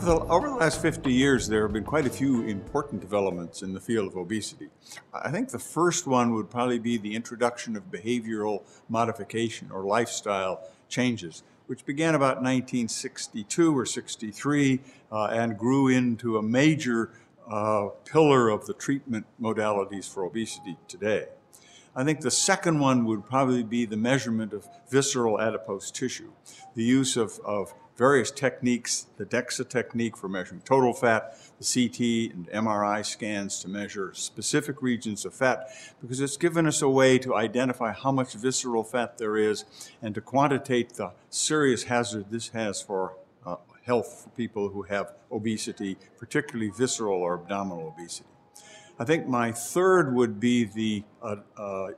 Over the last 50 years, there have been quite a few important developments in the field of obesity. I think the first one would probably be the introduction of behavioral modification or lifestyle changes, which began about 1962 or 63 and grew into a major pillar of the treatment modalities for obesity today. I think the second one would probably be the measurement of visceral adipose tissue, the use of various techniques, the DEXA technique for measuring total fat, the CT and MRI scans to measure specific regions of fat, because it's given us a way to identify how much visceral fat there is and to quantitate the serious hazard this has for health for people who have obesity, particularly visceral or abdominal obesity. I think my third would be the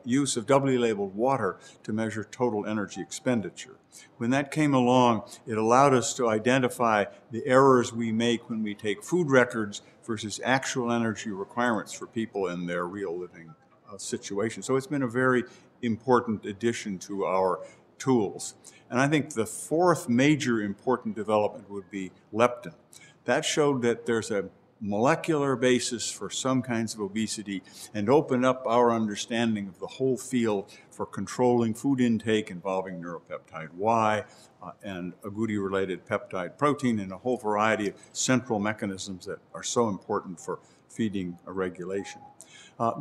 use of doubly labeled water to measure total energy expenditure. When that came along, it allowed us to identify the errors we make when we take food records versus actual energy requirements for people in their real living situation. So it's been a very important addition to our tools. And I think the fourth major important development would be leptin. That showed that there's a molecular basis for some kinds of obesity and open up our understanding of the whole field for controlling food intake involving neuropeptide Y and agouti-related peptide protein and a whole variety of central mechanisms that are so important for feeding regulation.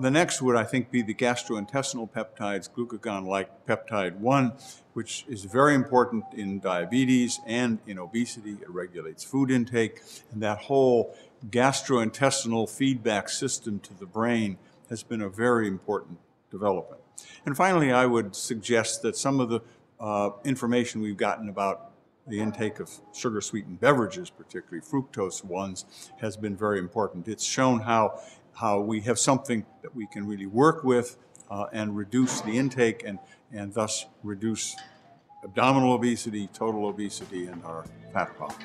The next would, I think, be the gastrointestinal peptides, glucagon-like peptide 1, which is very important in diabetes and in obesity. It regulates food intake, and that whole gastrointestinal feedback system to the brain has been a very important development. And finally, I would suggest that some of the information we've gotten about the intake of sugar-sweetened beverages, particularly fructose ones, has been very important. It's shown how we have something that we can really work with and reduce the intake and thus reduce abdominal obesity, total obesity, and our fat problem.